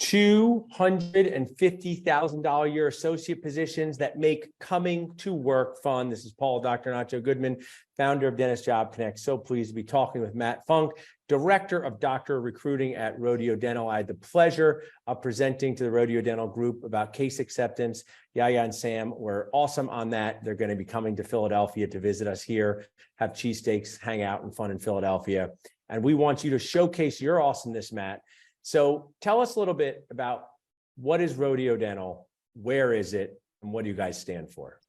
$250,000 a year associate positions that make coming to work fun. This is Paul, Dr. Nacho Goodman, founder of Dentist Job Connect. So pleased to be talking with Matt Funk, director of doctor recruiting at Rodeo Dental. I had the pleasure of presenting to the Rodeo Dental group about case acceptance. Yaya and Sam were awesome on that. They're going to be coming to Philadelphia to visit us here, have cheesesteaks, hang out and fun in Philadelphia. And we want you to showcase your awesomeness, Matt. So tell us a little bit about what is Rodeo Dental, where is it, and what do you guys stand for?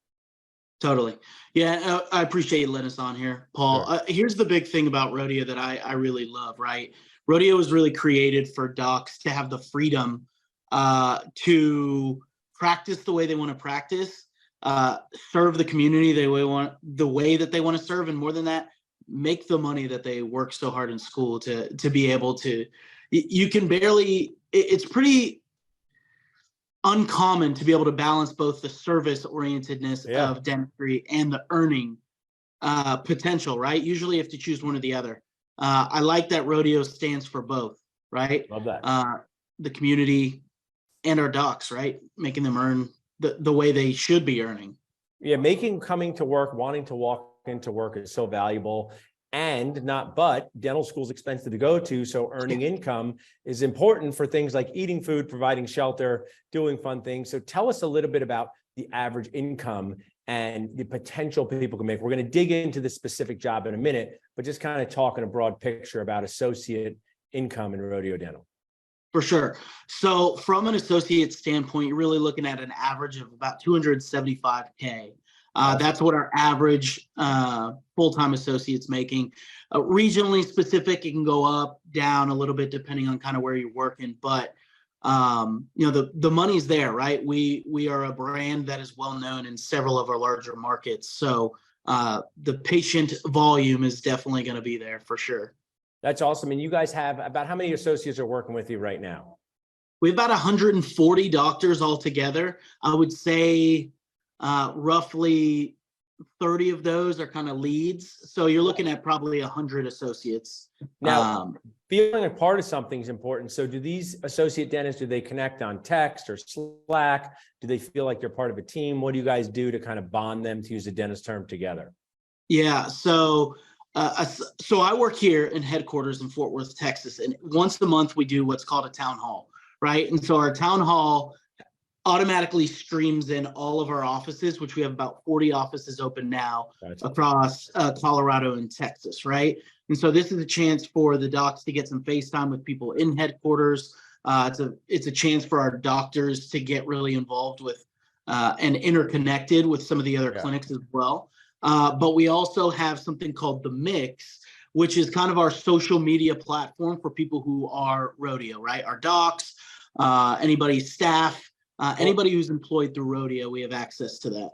Totally. Yeah, I appreciate you letting us on here, Paul. Sure. Here's the big thing about Rodeo that I really love, right? Rodeo was really created for docs to have the freedom to practice the way they want to practice, serve the community the way that they want to serve, and more than that, make the money that they work so hard in school to be able to. You can barely, it's pretty uncommon to be able to balance both the service orientedness of dentistry and the earning potential, right? Usually you have to choose one or the other. I like that Rodeo stands for both, right? Love that. The community and our docs, right? Making them earn the way they should be earning. Yeah, making coming to work, wanting to walk into work is so valuable. And dental school's expensive to go to, so earning income is important for things like eating food, providing shelter, doing fun things. So tell us a little bit about the average income and the potential people can make. We're going to dig into this specific job in a minute, but just kind of talk in a broad picture about associate income in Rodeo Dental. For sure. So from an associate standpoint, you're really looking at an average of about $275K. That's what our average full-time associate's making. Regionally specific, it can go up, down a little bit depending on kind of where you're working. But the money's there, right? We are a brand that is well known in several of our larger markets. So the patient volume is definitely going to be there for sure. That's awesome. And you guys have about how many associates are working with you right now? We have about 140 doctors altogether. I would say roughly 30 of those are kind of leads. So you're looking at probably 100 associates. Now, feeling a part of something is important. So do these associate dentists, do they connect on text or Slack? Do they feel like they're part of a team? What do you guys do to kind of bond them, to use a dentist term, together? Yeah, so I work here in headquarters in Fort Worth, Texas. And once a month, we do what's called a town hall, right? And so our town hall automatically streams in all of our offices, which we have about 40 offices open now across Colorado and Texas, right? And so this is a chance for the docs to get some FaceTime with people in headquarters. It's a chance for our doctors to get really involved with and interconnected with some of the other clinics as well. But we also have something called The Mix, which is kind of our social media platform for people who are Rodeo, right? Our docs, anybody's staff, anybody who's employed through Rodeo, we have access to that.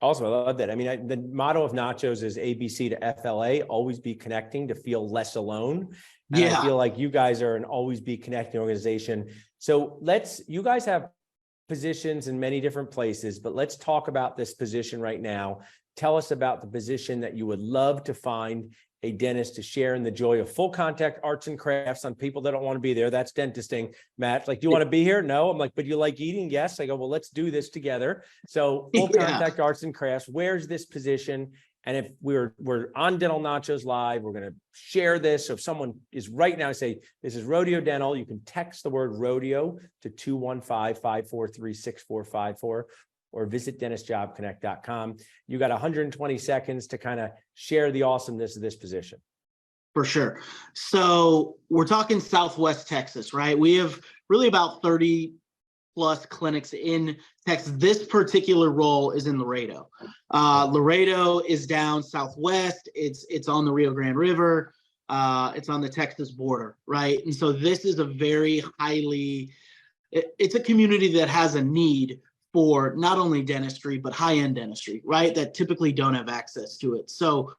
Awesome. I love that. I mean, the motto of Nachos is ABC to FLA, always be connecting to feel less alone. And I feel like you guys are an always be connecting organization. So you guys have positions in many different places, but let's talk about this position right now. Tell us about the position that you would love to find a dentist to share in the joy of full contact arts and crafts on people that don't want to be there. That's dentisting. Matt, like, do you want to be here? No. I'm like, but you like eating? Yes. I go, well, let's do this together. So full contact arts and crafts, where's this position? And if we're on Dental Nachos Live, we're going to share this. So if someone is right now, say, this is Rodeo Dental, you can text the word rodeo to 215-543-6454. or visit dentistjobconnect.com. You got 120 seconds to kind of share the awesomeness of this position. For sure. So we're talking Southwest Texas, right? We have really about 30 plus clinics in Texas. This particular role is in Laredo. Laredo is down southwest. It's on the Rio Grande River. It's on the Texas border, right? And so this is a very it's a community that has a need for not only dentistry, but high-end dentistry, right? That typically don't have access to it. So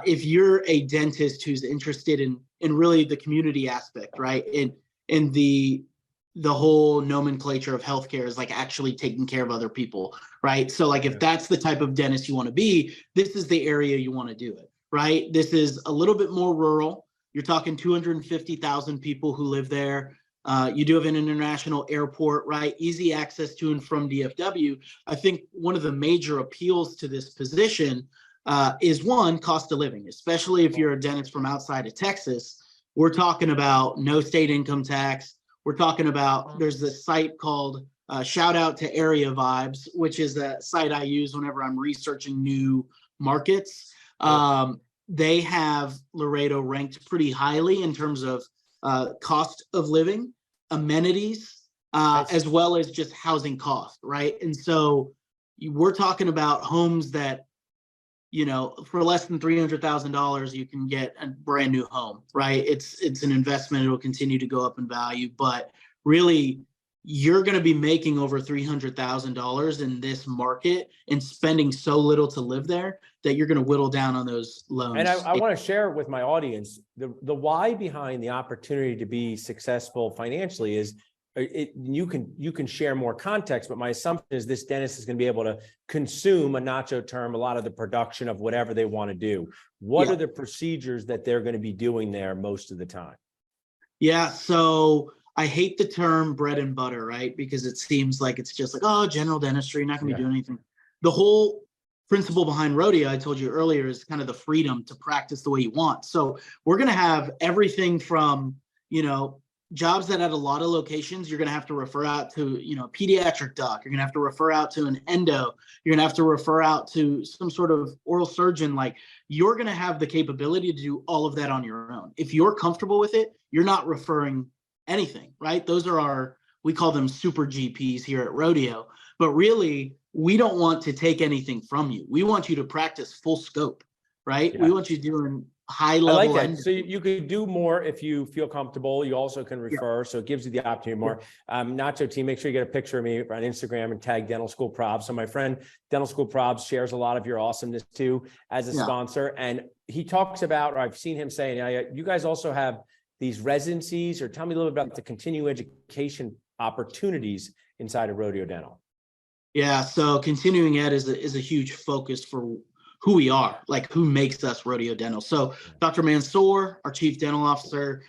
if you're a dentist who's interested in really the community aspect, right? In the whole nomenclature of healthcare is like actually taking care of other people, right? So like if that's the type of dentist you want to be, this is the area you want to do it, right? This is a little bit more rural. You're talking 250,000 people who live there. You do have an international airport, right? Easy access to and from DFW. I think one of the major appeals to this position is one, cost of living, especially if you're a dentist from outside of Texas. We're talking about no state income tax. We're talking about, there's this site called shout out to Area Vibes, which is a site I use whenever I'm researching new markets. They have Laredo ranked pretty highly in terms of cost of living, amenities, as well as just housing cost, right? And so we're talking about homes that, you know, for less than $300,000, you can get a brand new home, right? It's an investment. It will continue to go up in value, but really, you're going to be making over $300,000 in this market and spending so little to live there that you're going to whittle down on those loans. And I want to share with my audience the why behind the opportunity to be successful financially is you can share more context, but my assumption is this dentist is going to be able to consume, a nacho term, a lot of the production of whatever they want to do. What are the procedures that they're going to be doing there most of the time? Yeah, so I hate the term bread and butter, right? Because it seems like it's just like, oh, general dentistry, not going to be doing anything. The whole principle behind Rodeo, I told you earlier, is kind of the freedom to practice the way you want. So we're going to have everything from, you know, jobs that at a lot of locations, you're going to have to refer out to, you know, a pediatric doc. You're going to have to refer out to an endo. You're going to have to refer out to some sort of oral surgeon. Like, you're going to have the capability to do all of that on your own. If you're comfortable with it, you're not referring anything, right? Those are we call them super GPs here at Rodeo, but really we don't want to take anything from you. We want you to practice full scope, right? We want you doing high level. I like that. So you could do more if you feel comfortable. You also can refer, so it gives you the opportunity more. Nacho team, make sure you get a picture of me on Instagram and tag Dental School Probs. So my friend Dental School Probs shares a lot of your awesomeness too as a sponsor, and he talks about, or I've seen him saying, you guys also have these residencies, or tell me a little bit about the continuing education opportunities inside of Rodeo Dental. Yeah, so continuing ed is a huge focus for who we are, like who makes us Rodeo Dental. So Dr. Mansour, our chief dental officer,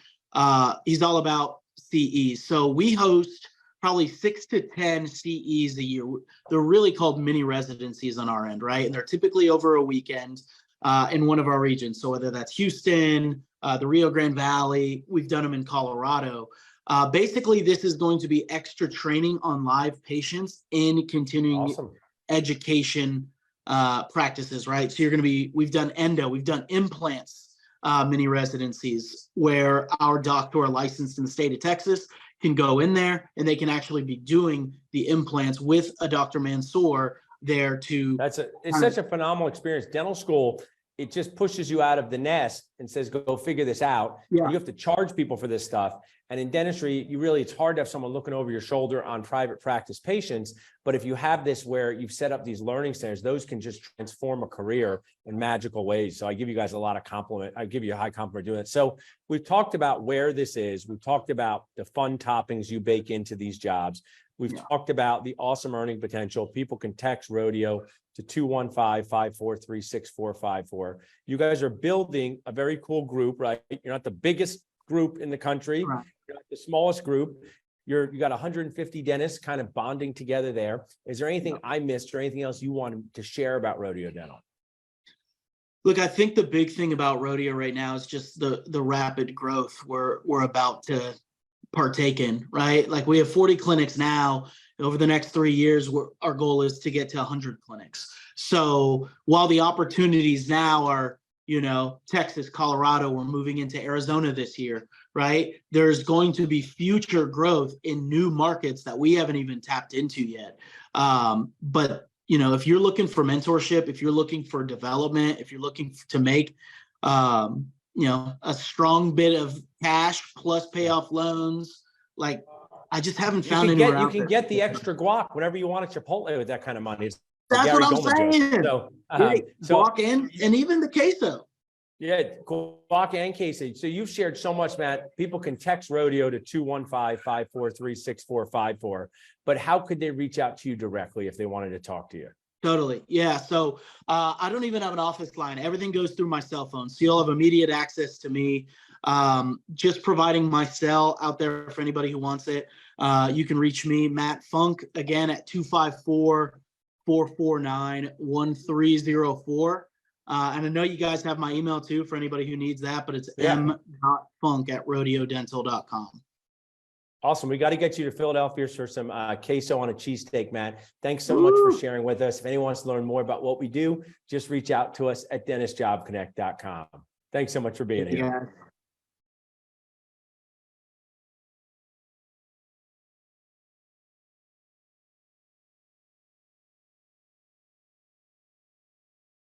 he's all about CEs. So we host probably 6 to 10 CEs a year. They're really called mini residencies on our end, right? And they're typically over a weekend in one of our regions. So whether that's Houston, the Rio Grande Valley, we've done them in Colorado. Basically, this is going to be extra training on live patients in continuing education practices, right? So you're going to be, we've done endo, we've done implants, mini residencies where our doctor licensed in the state of Texas can go in there and they can actually be doing the implants with a Dr. Mansour there to. It's such a phenomenal experience. Dental school, it just pushes you out of the nest and says, go figure this out. You have to charge people for this stuff. And in dentistry, it's hard to have someone looking over your shoulder on private practice patients. But if you have this where you've set up these learning centers, those can just transform a career in magical ways. So I give you guys a lot of compliment. I give you a high compliment doing it. So we've talked about where this is. We've talked about the fun toppings you bake into these jobs. We've talked about the awesome earning potential. People can text Rodeo to 215-543-6454. You guys are building a very cool group, right? You're not the biggest group in the country. Right. You're not the smallest group. You got 150 dentists kind of bonding together there. Is there anything I missed or anything else you wanted to share about Rodeo Dental? Look, I think the big thing about Rodeo right now is just the rapid growth we're about to partake in, right? Like, we have 40 clinics now. Over the next 3 years, our goal is to get to 100 clinics. So while the opportunities now are, Texas, Colorado, we're moving into Arizona this year, right? There's going to be future growth in new markets that we haven't even tapped into yet. But if you're looking for mentorship, if you're looking for development, if you're looking to make, a strong bit of cash plus pay off loans, like, I just haven't found anywhere out there. You can get the extra guac whenever you want at Chipotle with that kind of money. That's what I'm saying. So guac and even the queso. Yeah, guac and queso. So you've shared so much, Matt. People can text Rodeo to 215-543-6454. But how could they reach out to you directly if they wanted to talk to you? Totally. Yeah. So I don't even have an office line. Everything goes through my cell phone. So you'll have immediate access to me. Just providing my cell out there for anybody who wants it. You can reach me, Matt Funk, again at 254-449-1304. And I know you guys have my email too for anybody who needs that, but it's m.funk@rodeodental.com. Awesome. We got to get you to Philadelphia for some queso on a cheesesteak, Matt. Thanks so much for sharing with us. If anyone wants to learn more about what we do, just reach out to us at dentistjobconnect.com. Thanks so much for being here.